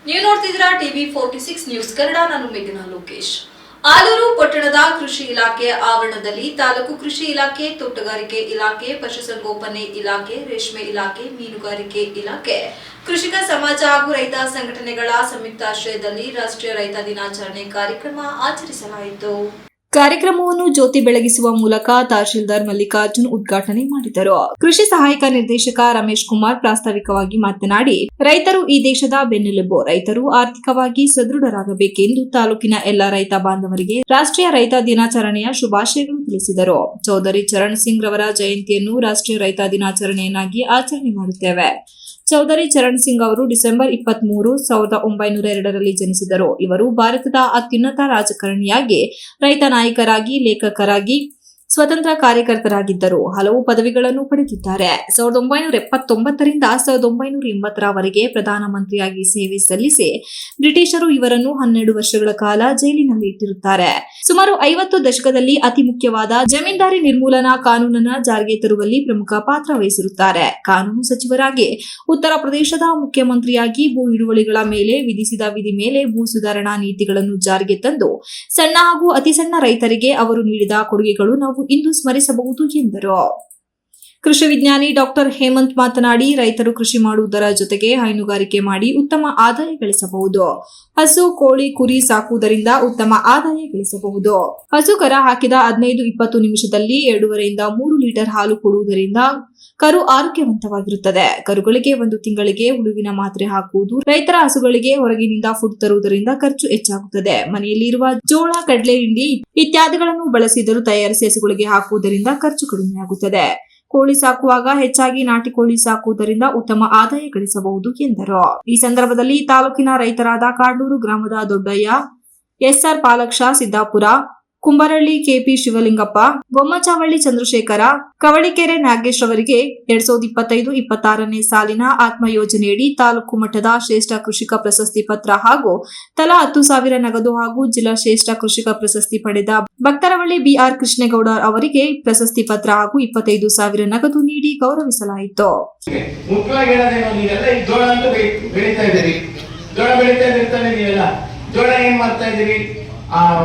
ನೀವು ನೋಡ್ತಿದ್ದೀರಾ TV 46 news Kannada. ನಾನು ಮೇಘನಾ ಲೋಕೇಶ್. ಆಲೂರು ಪಟ್ಟಣದ ಕೃಷಿ ಇಲಾಖೆ ಆವರಣದಲ್ಲಿ ತಾಲೂಕು ಕೃಷಿ ಇಲಾಖೆ, ತೋಟಗಾರಿಕೆ ಇಲಾಖೆ, ಪಶುಸಂಗೋಪನೆ ಇಲಾಖೆ, ರೇಷ್ಮೆ ಇಲಾಖೆ, ಮೀನುಗಾರಿಕೆ ಇಲಾಖೆ, ಕೃಷಿಕ ಸಮಾಜ ಹಾಗೂ ರೈತ ಸಂಘಟನೆಗಳ ಸಂಯುಕ್ತಾಶ್ರಯದಲ್ಲಿ ರಾಷ್ಟ್ರೀಯ ರೈತ ದಿನಾಚರಣೆ ಕಾರ್ಯಕ್ರಮ ಆಚರಿಸಲಾಯಿತು. ಕಾರ್ಯಕ್ರಮವನ್ನು ಜ್ಯೋತಿ ಬೆಳಗಿಸುವ ಮೂಲಕ ತಹಶೀಲ್ದಾರ್ ಮಲ್ಲಿಕಾರ್ಜುನ್ ಉದ್ಘಾಟನೆ ಮಾಡಿದರು. ಕೃಷಿ ಸಹಾಯಕ ನಿರ್ದೇಶಕ ರಮೇಶ್ ಕುಮಾರ್ ಪ್ರಾಸ್ತಾವಿಕವಾಗಿ ಮಾತನಾಡಿ, ರೈತರು ಈ ದೇಶದ ಬೆನ್ನೆಲುಬು. ರೈತರು ಆರ್ಥಿಕವಾಗಿ ಸದೃಢರಾಗಬೇಕೆಂದು ತಾಲೂಕಿನ ಎಲ್ಲ ರೈತ ಬಾಂಧವರಿಗೆ ರಾಷ್ಟ್ರೀಯ ರೈತ ದಿನಾಚರಣೆಯ ಶುಭಾಶಯಗಳು ತಿಳಿಸಿದರು. ಚೌಧರಿ ಚರಣ್ ಸಿಂಗ್ ರವರ ಜಯಂತಿಯನ್ನು ರಾಷ್ಟ್ರೀಯ ರೈತ ದಿನಾಚರಣೆಯನ್ನಾಗಿ ಆಚರಣೆ ಮಾಡುತ್ತೇವೆ. ಚೌಧರಿ ಚರಣ್ ಸಿಂಗ್ ಅವರು ಡಿಸೆಂಬರ್ 23, 1902ರಲ್ಲಿ ಜನಿಸಿದರು. ಇವರು ಭಾರತದ ಅತ್ಯುನ್ನತ ರಾಜಕಾರಣಿಯಾಗಿ, ರೈತ ನಾಯಕರಾಗಿ, ಲೇಖಕರಾಗಿ, ಸ್ವತಂತ್ರ ಕಾರ್ಯಕರ್ತರಾಗಿದ್ದರು. ಹಲವು ಪದವಿಗಳನ್ನು ಪಡೆದಿದ್ದಾರೆ. 1979ರಿಂದ 1980ರವರೆಗೆ ಪ್ರಧಾನಮಂತ್ರಿಯಾಗಿ ಸೇವೆ ಸಲ್ಲಿಸಿ ಬ್ರಿಟಿಷರು ಇವರನ್ನು 12 ವರ್ಷಗಳ ಕಾಲ ಜೈಲಿನಲ್ಲಿ ಇಟ್ಟಿರುತ್ತಾರೆ. ಸುಮಾರು 50 ದಶಕದಲ್ಲಿ ಅತಿ ಮುಖ್ಯವಾದ ಜಮೀನ್ದಾರಿ ನಿರ್ಮೂಲನಾ ಕಾನೂನನ್ನ ಜಾರಿಗೆ ತರುವಲ್ಲಿ ಪ್ರಮುಖ ಪಾತ್ರ ವಹಿಸಿರುತ್ತಾರೆ. ಕಾನೂನು ಸಚಿವರಾಗಿ, ಉತ್ತರ ಪ್ರದೇಶದ ಮುಖ್ಯಮಂತ್ರಿಯಾಗಿ ಭೂ ಹಿಡುವಳಿಗಳ ಮೇಲೆ ವಿಧಿಸಿದ ವಿಧಿ ಮೇಲೆ ಭೂ ಸುಧಾರಣಾ ನೀತಿಗಳನ್ನು ಜಾರಿಗೆ ತಂದು ಸಣ್ಣ ಹಾಗೂ ಅತಿ ಸಣ್ಣ ರೈತರಿಗೆ ಅವರು ನೀಡಿದ ಕೊಡುಗೆಗಳು ನಾವು ಇಂದು ಸ್ಮರಿಸಬಹುದು ಎಂದರು. ಕೃಷಿ ವಿಜ್ಞಾನಿ ಡಾಕ್ಟರ್ ಹೇಮಂತ್ ಮಾತನಾಡಿ, ರೈತರು ಕೃಷಿ ಮಾಡುವುದರ ಜೊತೆಗೆ ಹೈನುಗಾರಿಕೆ ಮಾಡಿ ಉತ್ತಮ ಆದಾಯ ಗಳಿಸಬಹುದು. ಹಸು, ಕೋಳಿ, ಕುರಿ ಸಾಕುವುದರಿಂದ ಉತ್ತಮ ಆದಾಯ ಗಳಿಸಬಹುದು. ಹಸು ಕರ ಹಾಕಿದ 15-20 ನಿಮಿಷದಲ್ಲಿ 2.5ರಿಂದ 3 ಲೀಟರ್ ಹಾಲು ಕೊಡುವುದರಿಂದ ಕರು ಆರೋಗ್ಯವಂತವಾಗಿರುತ್ತದೆ. ಕರುಗಳಿಗೆ 1 ತಿಂಗಳಿಗೆ ಹುಳುವಿನ ಮಾತ್ರೆ ಹಾಕುವುದು. ರೈತರ ಹಸುಗಳಿಗೆ ಹೊರಗಿನಿಂದ ಫುಡ್ ತರುವುದರಿಂದ ಖರ್ಚು ಹೆಚ್ಚಾಗುತ್ತದೆ. ಮನೆಯಲ್ಲಿ ಇರುವ ಜೋಳ, ಕಡಲೆ, ಹಿಂಡಿ ಇತ್ಯಾದಿಗಳನ್ನು ಬಳಸಿದರೂ ತಯಾರಿಸಿ ಹಸುಗಳಿಗೆ ಹಾಕುವುದರಿಂದ ಖರ್ಚು ಕಡಿಮೆಯಾಗುತ್ತದೆ. ಕೋಳಿ ಸಾಕುವಾಗ ಹೆಚ್ಚಾಗಿ ನಾಟಿ ಕೋಳಿ ಸಾಕುವುದರಿಂದ ಉತ್ತಮ ಆದಾಯ ಗಳಿಸಬಹುದು ಎಂದರು. ಈ ಸಂದರ್ಭದಲ್ಲಿ ತಾಲೂಕಿನ ರೈತರಾದ ಕಾಡ್ಲೂರು ಗ್ರಾಮದ ದೊಡ್ಡಯ್ಯ, ಎಸ್ಆರ್ ಪಾಲಕ್ಷ, ಸಿದ್ದಾಪುರ, ಕುಂಬರಳ್ಳಿ ಕೆಪಿ ಶಿವಲಿಂಗಪ್ಪ, ಬೊಮ್ಮಚಾವಳ್ಳಿ ಚಂದ್ರಶೇಖರ, ಕವಳಿಕೆರೆ ನಾಗೇಶ್ ಅವರಿಗೆ 2025-26ನೇ ಸಾಲಿನ ಆತ್ಮ ಯೋಜನೆಯಡಿ ತಾಲೂಕು ಮಟ್ಟದ ಶ್ರೇಷ್ಠ ಕೃಷಿಕ ಪ್ರಶಸ್ತಿ ಪತ್ರ ಹಾಗೂ ತಲಾ 10,000 ನಗದು ಹಾಗೂ ಜಿಲ್ಲಾ ಶ್ರೇಷ್ಠ ಕೃಷಿಕ ಪ್ರಶಸ್ತಿ ಪಡೆದ ಭಕ್ತರವಳ್ಳಿ ಬಿಆರ್ ಕೃಷ್ಣೇಗೌಡ ಅವರಿಗೆ ಪ್ರಶಸ್ತಿ ಪತ್ರ ಹಾಗೂ 25,000 ನಗದು ನೀಡಿ ಗೌರವಿಸಲಾಯಿತು.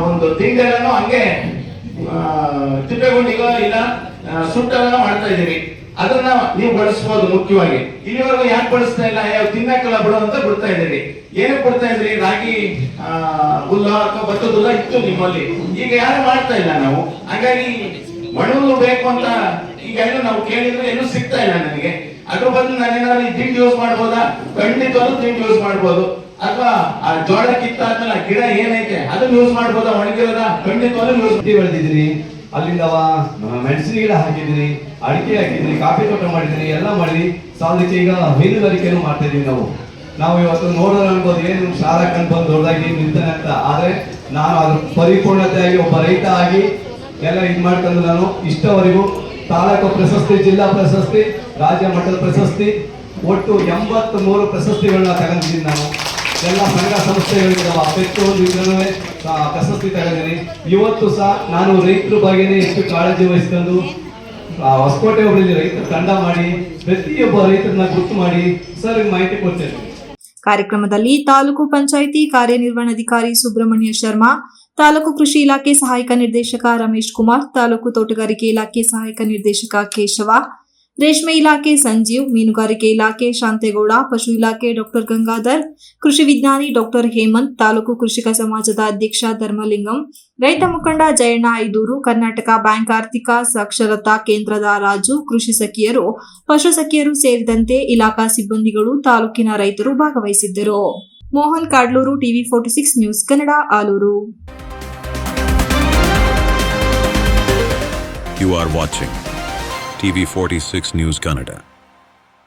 ಒಂದು ತಿಂಗಳನ್ನು ಹಂಗೆ ತಿಪ್ಪೆಗುಂಡಿಗೋ ಇಲ್ಲ ಸುಟ್ಟೆಲ್ಲ ಮಾಡ್ತಾ ಇದೀವಿ. ಅದನ್ನ ನೀವು ಬಳಸಬಹುದು. ಮುಖ್ಯವಾಗಿ ಇಲ್ಲಿವರೆಗೂ ಯಾಕೆ ಬಳಸ್ತಾ ಇಲ್ಲ, ತಿನ್ನಕ್ಕೆಲ್ಲ ಬಿಡು ಅಂತ ಬಿಡ್ತಾ ಇದೀವಿ. ಏನಕ್ಕೆ ಬಿಡ್ತಾ ಇದ್ರಿ? ರಾಗಿ ಹುಲ್ಲ ಅಥವಾ ಭತ್ತದ ಹುಲ್ಲ ಇತ್ತು ನಿಮ್ಮಲ್ಲಿ, ಈಗ ಯಾರು ಮಾಡ್ತಾ ಇಲ್ಲ ನಾವು. ಹಾಗಾಗಿ ಮಣ್ಣು ಬೇಕು ಅಂತ ಈಗ ಎಲ್ಲೂ ನಾವು ಕೇಳಿದ್ರು ಎಲ್ಲೂ ಸಿಗ್ತಾ ಇಲ್ಲ ನನಗೆ. ಅದ್ರ ಬದಲು ನಾನೇನಾದ್ರು ದಿಂಡ್ ಯೂಸ್ ಮಾಡ್ಬೋದಾ? ಖಂಡಿತವಾಗ್ಲೂ ದಿಂಡ್ ಯೂಸ್ ಮಾಡ್ಬೋದು. ಅಥವಾ ಆ ಜೋಳ ಕಿತ್ತಾದ್ಮೇಲೆ ಆ ಗಿಡ ಏನೈತೆ ಅದನ್ನ ಯೂಸ್ ಮಾಡ್ಬೋದಾ? ಒಣಗಿರೋದ ಖಂಡಿತವಾಗ್ಲೂ ಯೂಸ್ ಬೆಳೆದಿದ್ರಿ. ಅಲ್ಲಿಂದ ಮೆಣಸಿನ ಗಿಡ ಹಾಕಿದ್ರಿ, ಅಡಿಕೆ ಹಾಕಿದ್ರಿ, ಕಾಫಿ ತೋಟ ಮಾಡಿದ್ರಿ, ಎಲ್ಲ ಮಾಡಿ ಸಾಲಕ್ಕೆ ಈಗ ಹೈನುಗಾರಿಕೆಯನ್ನು ಮಾಡ್ತಾ ಇದೀವಿ ನಾವು ಇವತ್ತು ನೋಡೋಣ ಅನ್ಬೋದು, ಏನು ಶಾಲಾ ಕಂಡು ಬಂದು ದೊಡ್ಡದಾಗಿ ನಿಲ್ತಾನೆ ಅಂತ. ಆದ್ರೆ ನಾನು ಅದ್ರ ಪರಿಪೂರ್ಣತೆಯಾಗಿ ಒಬ್ಬ ರೈತ ಆಗಿ ಎಲ್ಲ ಇದು ಮಾಡ್ಕೊಂಡು ನಾನು ಇಷ್ಟವರೆಗೂ ತಾಲೂಕು ಪ್ರಶಸ್ತಿ, ಜಿಲ್ಲಾ ಪ್ರಶಸ್ತಿ, ರಾಜ್ಯ ಮಟ್ಟದ ಪ್ರಶಸ್ತಿ, ಒಟ್ಟು 83 ಪ್ರಶಸ್ತಿಗಳನ್ನ ತಗೊಂಡಿದ್ದೀನಿ ನಾನು. ಎಲ್ಲ ಸಂಘ ಸಂಸ್ಥೆಗಳಿದ್ದಾವ, ಪ್ರತಿಯೊಂದು ಪ್ರಶಸ್ತಿ ತಗೊಂಡಿದ್ದೀನಿ. ಇವತ್ತು ಸಹ ನಾನು ರೈತರ ಬಗ್ಗೆನೇ ಎಷ್ಟು ಕಾಳಜಿ ವಹಿಸ್ಕೊಂಡು ಹೊಸಕೋಟೆ ಒಬ್ಬರಲ್ಲಿ ರೈತರ ತಂಡ ಮಾಡಿ ಪ್ರತಿಯೊಬ್ಬ ರೈತರನ್ನ ಗುರ್ತು ಮಾಡಿ ಸರ್ ಮಾಹಿತಿ ಕೊಡ್ತೇನೆ. ಕಾರ್ಯಕ್ರಮದಲ್ಲಿ ತಾಲೂಕು ಪಂಚಾಯಿತಿ ಕಾರ್ಯನಿರ್ವಹಣಾಧಿಕಾರಿ ಸುಬ್ರಹ್ಮಣ್ಯ ಶರ್ಮಾ, ತಾಲೂಕು ಕೃಷಿ ಇಲಾಖೆ ಸಹಾಯಕ ನಿರ್ದೇಶಕ ರಮೇಶ್ ಕುಮಾರ್, ತಾಲೂಕು ತೋಟಗಾರಿಕೆ ಇಲಾಖೆ ಸಹಾಯಕ ನಿರ್ದೇಶಕ ಕೇಶವ, ರೇಷ್ಮೆ ಇಲಾಖೆ ಸಂಜೀವ್, ಮೀನುಗಾರಿಕೆ ಇಲಾಖೆ ಶಾಂತೇಗೌಡ, ಪಶು ಇಲಾಖೆ ಡಾಕ್ಟರ್ ಗಂಗಾಧರ್, ಕೃಷಿ ವಿಜ್ಞಾನಿ ಡಾಕ್ಟರ್ ಹೇಮಂತ್, ತಾಲೂಕು ಕೃಷಿಕ ಸಮಾಜದ ಅಧ್ಯಕ್ಷ ಧರ್ಮಲಿಂಗಂ, ರೈತ ಮುಖಂಡ ಜಯಣ್ಣ ಐದೂರು, ಕರ್ನಾಟಕ ಬ್ಯಾಂಕ್ ಆರ್ಥಿಕ ಸಾಕ್ಷರತಾ ಕೇಂದ್ರದ ರಾಜು, ಕೃಷಿ ಸಖಿಯರು, ಪಶು ಸಖಿಯರು ಸೇರಿದಂತೆ ಇಲಾಖಾ ಸಿಬ್ಬಂದಿಗಳು, ತಾಲೂಕಿನ ರೈತರು ಭಾಗವಹಿಸಿದ್ದರು. Mohan Kadlur, TV 46 news Kannada, Alur. You are watching TV 46 News Kannada.